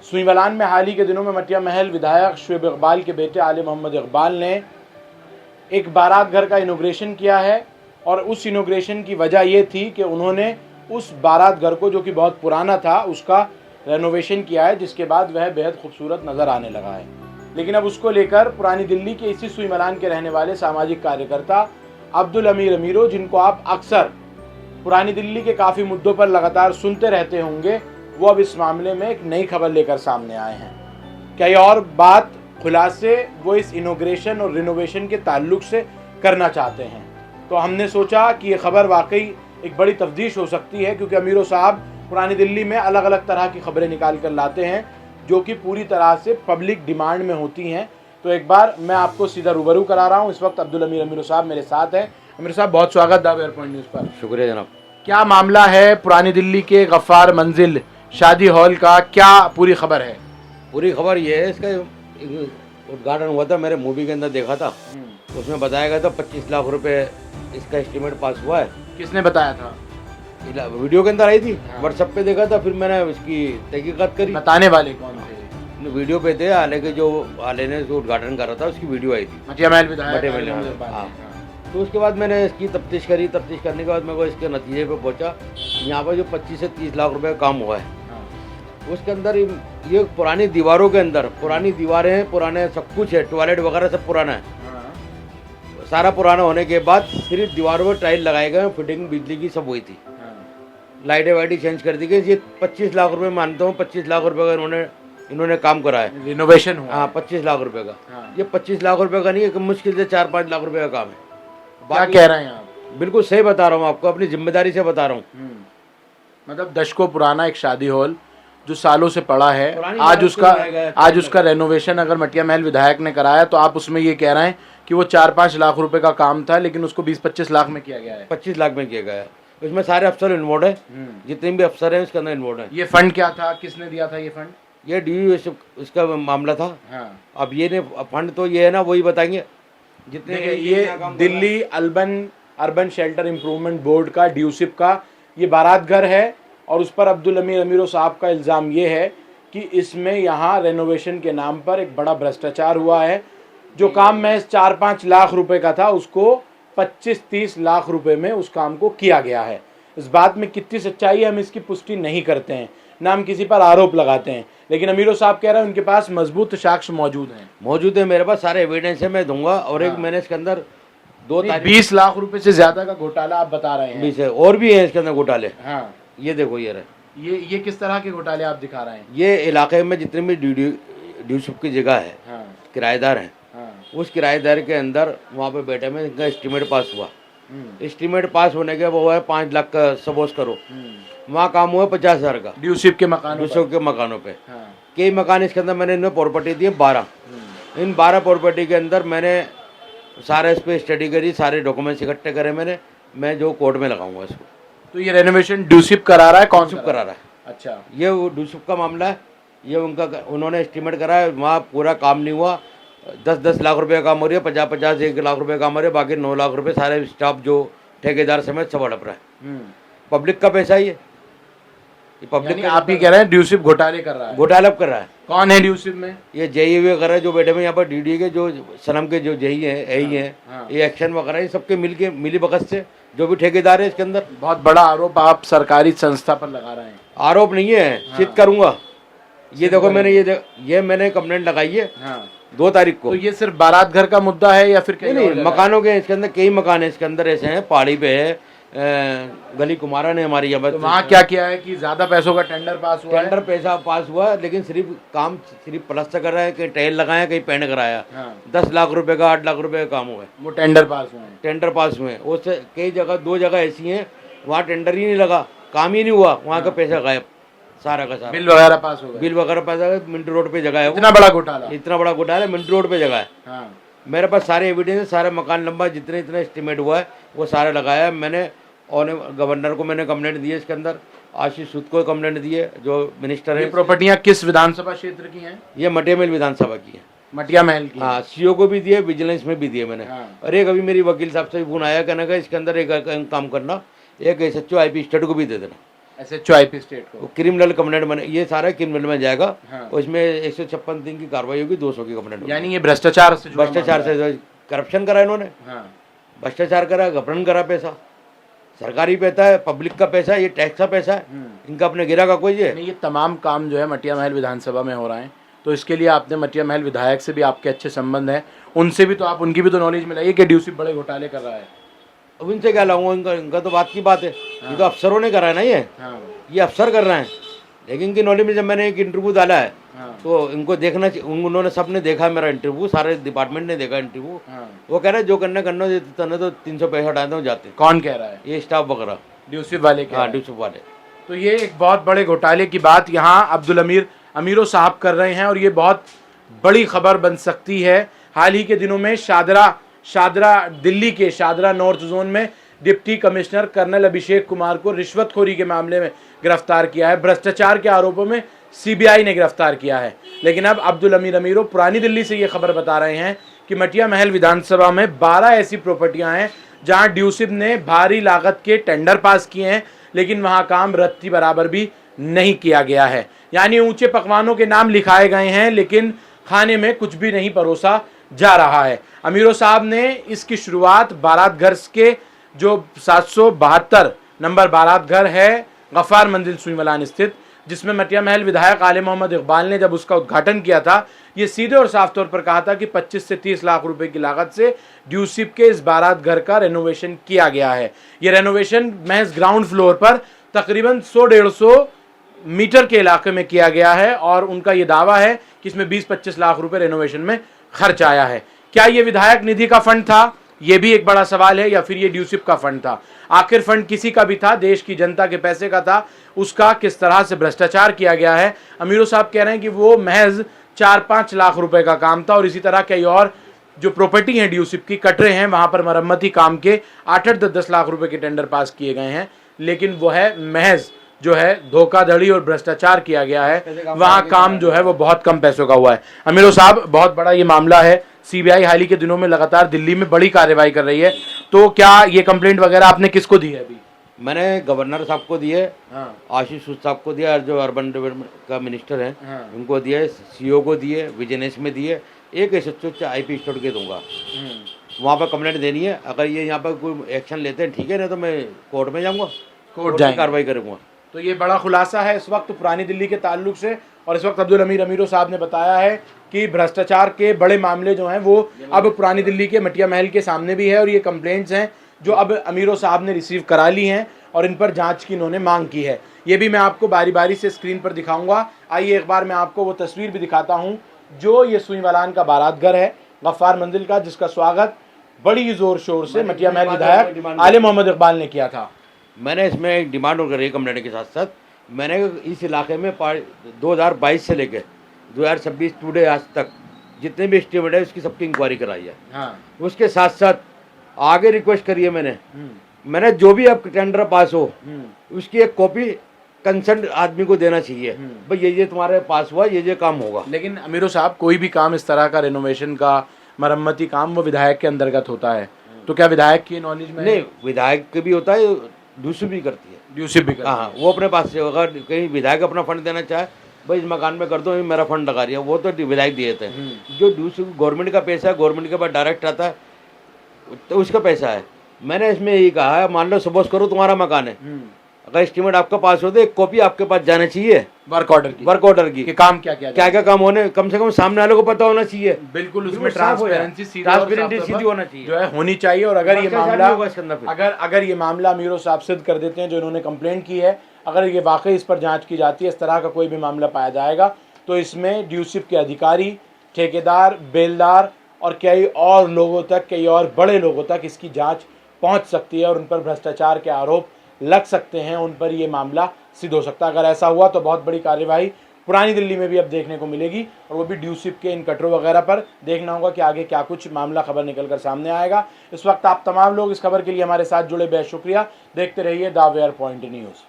सुईवालान में हाल ही के दिनों में मटिया महल विधायक शुएब इकबाल के बेटे आले मोहम्मद इकबाल ने एक बारात घर का इनॉग्रेशन किया है और उस इनॉग्रेशन की वजह ये थी कि उन्होंने उस बारात घर को, जो कि बहुत पुराना था, उसका रेनोवेशन किया है, जिसके बाद वह बेहद खूबसूरत नज़र आने लगा है। लेकिन अब उसको लेकर पुरानी दिल्ली के इसी सुईवालान के रहने वाले सामाजिक कार्यकर्ता अब्दुल अमीर अमीरो, जिनको आप अक्सर पुरानी दिल्ली के काफ़ी मुद्दों पर लगातार सुनते रहते होंगे, वो अब इस मामले में एक नई खबर लेकर सामने आए हैं। कई और बात खुलासे वो इस इनॉग्रेशन और रिनोवेशन के ताल्लुक से करना चाहते हैं। तो हमने सोचा कि ये खबर वाकई एक बड़ी तफ्तीश हो सकती है, क्योंकि अमीरो साहब पुरानी दिल्ली में अलग अलग तरह की खबरें निकाल कर लाते हैं जो कि पूरी तरह से पब्लिक डिमांड में होती हैं। तो एक बार मैं आपको सीधा रूबरू करा रहा हूँ। इस वक्त अब्दुल अमीर अमीरो साहब मेरे साथ हैं। अमीर साहब, बहुत स्वागत द वेयर पॉइंट न्यूज़ पर। शुक्रिया जनाब। क्या मामला है पुरानी दिल्ली के गफ्फार मंजिल शादी हॉल का, क्या पूरी खबर है? पूरी खबर ये है, इसका उद्घाटन हुआ था, मेरे मूवी के अंदर देखा था, उसमें बताया गया था 25 लाख रुपए इसका एस्टीमेट पास हुआ है। किसने बताया था? वीडियो के अंदर आई थी, व्हाट्सएप पे देखा था, फिर मैंने उसकी तहकीकात करी। बताने वाले कौन थे? वीडियो पे थे, आले के जो आले ने जो उद्घाटन करा था उसकी वीडियो आई थी, मटिया महल विधायक। हाँ। तो उसके बाद मैंने इसकी तफ्तीश करी। तफ्तीश करने के बाद मेरे को इसके नतीजे पे पहुंचा, यहाँ पर जो 25 से 30 लाख रुपए का काम हुआ है, उसके अंदर ये पुरानी दीवारों के अंदर, पुरानी दीवारें हैं, पुराने सब कुछ है, टॉयलेट वगैरह सब पुराना है। सारा पुराना होने के बाद सिर्फ दीवारों पर टाइल लगाए गए, फिटिंग बिजली की सब हुई थी, लाइटें वाइटें चेंज कर दी गई। ये 25 लाख रुपए मानता हूँ, 25 लाख रुपए का इन्होंने काम करा है, रिनोवेशन हुआ। हाँ, 25 लाख रुपए का। ये 25 लाख रुपए का नहीं है, मुश्किल से 4-5 लाख रुपए का काम है। क्या कह रहे हैं आप? बिल्कुल सही बता रहा हूँ आपको, अपनी जिम्मेदारी से बता रहा हूँ। मतलब दशकों पुराना एक शादी हॉल जो सालों से पड़ा है, आज उसका रेनोवेशन अगर मटिया महल विधायक ने कराया, तो आप उसमें ये कह रहे हैं कि वो 4-5 लाख रुपए का काम था, लेकिन उसको 20-25 लाख में किया गया है। 25 लाख में किया गया है। उसमें सारे अफसर इन्वॉल्व है, जितने भी अफसर हैं उसके अंदर इन्वॉल्व है। ये फंड क्या था, किसने दिया था ये फंड? ये डी इसका मामला था। हाँ। अब ये फंड तो ये है ना, वही बताएंगे जितने। ये Delhi urban shelter improvement board का, ड्यूसिप का ये बारात घर है, और उस पर अब्दुल अमीर अमीरो साहब का इल्ज़ाम ये है कि इसमें यहाँ रेनोवेशन के नाम पर एक बड़ा भ्रष्टाचार हुआ है। जो काम महज 4-5 लाख रुपए का था, उसको 25-30 लाख रुपए में उस काम को किया गया है। इस बात में कितनी सच्चाई है हम इसकी पुष्टि नहीं करते हैं, ना हम किसी पर आरोप लगाते हैं, लेकिन अमीरो साहब कह रहे हैं उनके पास मजबूत साक्ष्य मौजूद है। मेरे पास सारे एविडेंस है, मैं दूंगा। और एक मैंने इसके अंदर 20 लाख रुपए से ज्यादा का घोटाला आप बता रहे हैं। 20 है, और भी है इसके अंदर घोटाले। हाँ, ये देखो, ये रहे। ये किस तरह के घोटाले आप दिखा रहे हैं? ये इलाके में जितने भी ड्यूसिप की जगह है, किराएदार हैं, उस किराएदार के अंदर वहाँ पे बैठे में इनका एस्टीमेट पास हुआ। एस्टीमेट पास होने के वो है 5 लाख का, सपोज करो वहाँ काम हुआ 50,000 का ड्यूसिप के मकानों पे। कई मकान इसके अंदर मैंने इनमें प्रॉपर्टी दी 12। इन 12 प्रॉपर्टी के अंदर मैंने सारे इस पर स्टडी करी, सारे डॉक्यूमेंट्स इकट्ठे करे मैं जो कोर्ट में लगाऊंगा इसको। तो ये रेनोवेशन ड्यूसिप करा रहा है? कौन सा करा रहा है? अच्छा, ये ड्यूसिप का मामला है। ये उन्होंने एस्टीमेट करा है, वहाँ पूरा काम नहीं हुआ। 10-10 लाख रुपये का काम हो रही है, 50-50 1 लाख रुपये काम हो रही है, बाकी 9 लाख रुपये सारे स्टाफ जो ठेकेदार समेत सब हड़प रहा है। पब्लिक का पैसा ही है ये। पब्लिक का, आप ही कह रहे हैं ड्यूसिप घोटाले कर रहा है? घोटाला कर रहा है। कौन है ड्यूसिप में? ये जेई वगैरह जो बैठे हुए यहाँ पर, डीडी के जो सनम के जो जेई हैं, ये एक्शन वगैरह, ये सबके मिली भगत से जो भी ठेकेदार है इसके अंदर। बहुत बड़ा आरोप आप सरकारी संस्था पर लगा रहे हैं। आरोप नहीं है, सिद्ध करूंगा। ये देखो, मैंने मैंने कंप्लेंट लगाई है 2 तारीख को। तो ये सिर्फ बारात घर का मुद्दा है या फिर नहीं, मकानों के इसके अंदर कई मकान है इसके अंदर ऐसे हैं, पहाड़ी पे है, गली कुमारा ने हमारी यहाँ तो वहाँ क्या किया है कि ज्यादा पैसों का टेंडर पास हुआ? टेंडर पैसा पास हुआ, लेकिन सिर्फ प्लस्तर कर रहा है, कहीं टाइल लगाया, कहीं पेंट कराया। 10 लाख रुपए का, 8 लाख रुपए का काम हुआ है। वो टेंडर पास हुए हैं। उससे कई जगह, 2 जगह ऐसी हैं वहाँ टेंडर ही नहीं लगा, काम ही नहीं हुआ, वहाँ का पैसा गायब, सारा का सारा। बिल वगैरह पास हो गए? बिल वगैरह पास हो गए। मिंटो रोड पे जगह है। इतना बड़ा घोटाला मिंटो रोड पे जगह है। मेरे पास सारे एविडेंस है, सारे मकान नंबर जितने एस्टीमेट हुआ है वो सारे लगाया है मैंने। और गवर्नर को मैंने कंप्लेंट दी है इसके अंदर, आशीष सूद को कंप्लेंट दी है जो मिनिस्टर है। ये प्रॉपर्टियां किस विधानसभा क्षेत्र की हैं? ये मटिया महल विधानसभा की है। मटिया महल की? हाँ, सीओ को भी दिए, विजिलेंस में भी दिए मैंने। और एक अभी मेरी वकील साहब से भी फोन आया, कहने का इसके अंदर एक काम करना, एक SHO IP स्टेट को भी दे देना। SHOIP स्टेट को। क्रिमिनल कंप्लेंट बने, ये सारा क्रिमिनल में जाएगा। हाँ। और इसमें 156 दिन की कार्रवाई होगी, 200 की कंप्लेंट होगी। यानी ये भ्रष्टाचार से जुड़ा भ्रष्टाचार मामला है। से करप्शन करा इन्होंने, हाँ। भ्रष्टाचार करा, गबन करा, पैसा सरकारी पैसा है, पब्लिक का पैसा है, ये टैक्स का पैसा है, इनका अपने गिरा का कोई है। नहीं, ये तमाम काम जो है मटिया महल विधानसभा में हो रहे हैं, तो इसके लिए आपने मटिया महल विधायक से भी आपके अच्छे संबंध हैं, उनसे भी तो आप उनकी भी तो नॉलेज मिलाइए कि ड्यूसी बड़े घोटाले कर रहा है। अब इनसे क्या लाऊंगा, इनका तो बात की बात है। ये तो अफसरों ने करा है ना, हाँ। ये अफसर कर रहे हैं। लेकिन इनकी नॉलेज में जब मैंने एक इंटरव्यू डाला है, हाँ। तो इनको देखना चाहिए। उन्होंने सबने देखा मेरा इंटरव्यू, सारे डिपार्टमेंट ने देखा इंटरव्यू। हाँ। वो कह रहे हैं जो करना तने तो 300 पैसा हटाते हो जाते। कौन कह रहा है? ये स्टाफ वगैरह ड्यूसी वाले कह रहे हाँ, हैं। ड्यूसी वाले। तो ये एक बहुत बड़े घोटाले की बात यहाँ अब्दुल अमीरो साहब कर रहे हैं, और ये बहुत बड़ी खबर बन सकती है। हाल ही के दिनों में शादरा दिल्ली के शादरा नॉर्थ जोन में deputy commissioner colonel Abhishek Kumar को रिश्वतखोरी के मामले में गिरफ्तार किया है। भ्रष्टाचार के आरोपों में CBI ने गिरफ्तार किया है। लेकिन अब अब्दुल अमीरो पुरानी दिल्ली से ये खबर बता रहे हैं कि मटिया महल विधानसभा में 12 ऐसी प्रॉपर्टियां हैं जहां ड्यूसिब ने भारी लागत के टेंडर पास किए हैं, लेकिन वहां काम रत्ती बराबर भी नहीं किया गया है। यानी ऊंचे पकवानों के नाम लिखाए गए हैं, लेकिन खाने में कुछ भी नहीं परोसा जा रहा है। अमीरो साहब ने इसकी शुरुआत बारात घर के जो 772 नंबर बारात घर है गफ्फार मंजिल सुईमलान स्थित, जिसमें मटिया महल विधायक आले मोहम्मद इकबाल ने जब उसका उद्घाटन किया था, ये सीधे और साफ तौर पर कहा था कि 25 से 30 लाख रुपए की लागत से ड्यूसिब के इस बारात घर का रेनोवेशन किया गया है। ये रेनोवेशन महज ग्राउंड फ्लोर पर तकरीबन 100-150 मीटर के इलाके में किया गया है, और उनका ये दावा है कि इसमें 20-25 लाख रुपए रेनोवेशन में खर्च आया है। क्या ये विधायक निधि का फंड था? ये भी एक बड़ा सवाल है, या फिर ये ड्यूसिब का फंड था? आखिर फंड किसी का भी था, देश की जनता के पैसे का था, उसका किस तरह से भ्रष्टाचार किया गया है? अमीरो साहब कह रहे हैं कि वो महज 4-5 लाख रुपए का काम था, और इसी तरह कई और जो प्रॉपर्टी हैं ड्यूसिब की कटरे हैं, वहां पर मरम्मती काम के 8-10 लाख रुपए के टेंडर पास किए गए हैं, लेकिन वो है महज जो है धोखाधड़ी और भ्रष्टाचार किया गया है। वहां काम जो है वो बहुत कम पैसों का हुआ है। अमीरो साहब, बहुत बड़ा ये मामला है। CBI हाल ही के दिनों में लगातार दिल्ली में बड़ी कार्रवाई कर रही है, तो क्या ये कंप्लेंट वगैरह आपने किसको दी है अभी? मैंने गवर्नर साहब को दिए, हाँ। आशीष सूद साहब को दिया, जो अर्बन डेवलपमेंट का मिनिस्टर है, हाँ। उनको दिए, CO को दिए, विजिलेंस में दिए, एक SHO IP स्टोर के दूंगा। वहाँ पर कंप्लेंट देनी है। अगर ये यहाँ पर कोई एक्शन लेते हैं ठीक है, नहीं तो मैं कोर्ट में जाऊँगा, कोर्ट में कार्रवाई करूँगा। तो ये बड़ा खुलासा है इस वक्त पुरानी दिल्ली के ताल्लुक से, और इस वक्त अब्दुल अमीरो साहब ने बताया है कि भ्रष्टाचार के बड़े मामले जो हैं वो अब पुरानी दिल्ली के मटिया महल के सामने भी है, और ये कंप्लेंट्स हैं जो अब अमीरो साहब ने रिसीव करा ली हैं, और इन पर जांच की इन्होंने मांग की है। ये भी मैं आपको बारी बारी से स्क्रीन पर दिखाऊंगा। आइए एक बार मैं आपको वो तस्वीर भी दिखाता हूँ, जो ये सुईमलान का बारात घर है गफ्फार मंजिल का, जिसका स्वागत बड़ी जोर शोर से मटिया महल विधायक आले मोहम्मद इकबाल ने किया था। मैंने इसमें एक डिमांड और करी कंप्लेंट के साथ साथ, मैंने इस इलाके में 2022 से लेकर 2026 टुडे आज तक जितने भी एस्टीमेट है उसकी सबकी इंक्वायरी कराई है। हाँ। उसके साथ साथ आगे रिक्वेस्ट करी है मैंने जो भी अब टेंडर पास हो उसकी एक कॉपी कंसर्न आदमी को देना चाहिए, भाई ये तुम्हारे पास हुआ, ये काम होगा। लेकिन अमीरो साहब, कोई भी काम इस तरह का रेनोवेशन का, मरम्मती काम, वो विधायक के अंतर्गत होता है, तो क्या विधायक की नॉलेज में? नहीं, विधायक के भी होता है, ड्यूसिब भी करती है। ड्यूसिब भी करती है। हाँ, वो अपने पास से, अगर कहीं विधायक अपना फंड देना चाहे, भाई इस मकान में कर दो, मेरा फंड लगा रही है, वो तो विधायक दिए थे। जो ड्यूसिब गवर्नमेंट का पैसा है, गवर्नमेंट के पास डायरेक्ट आता है, तो उसका पैसा है। मैंने इसमें यही कहा है, मान लो सपोज करो तुम्हारा मकान है, अगर एस्टीमेट आपका पास हो तो एक कॉपी आपके पास जाना चाहिए, वर्क ऑर्डर की, कि काम क्या काम होने, कम से कम सामने वाले को पता होना चाहिए। बिल्कुल, उसमें ट्रांसपेरेंसी सीधी होना चाहिए, जो है होनी चाहिए। और अगर ये मामला अगर ये मामला अमीरो साहब सिद्ध कर देते हैं जो इन्होंने कंप्लेंट की है, अगर ये वाकई इस पर जांच की जाती है, इस तरह का कोई भी मामला पाया जाएगा, तो इसमें ड्यूसिब के अधिकारी, ठेकेदार, बेलदार और कई और लोगों तक, कई और बड़े लोगों तक इसकी जांच पहुंच सकती है, और उन पर भ्रष्टाचार के आरोप लग सकते हैं, उन पर ये मामला सिद्ध हो सकता है। अगर ऐसा हुआ तो बहुत बड़ी कार्यवाही पुरानी दिल्ली में भी अब देखने को मिलेगी, और वो भी ड्यूसिब के इन कटरों वगैरह पर। देखना होगा कि आगे क्या कुछ मामला खबर निकल कर सामने आएगा। इस वक्त आप तमाम लोग इस खबर के लिए हमारे साथ जुड़े, बेहद शुक्रिया। देखते रहिए द वेयर पॉइंट न्यूज़।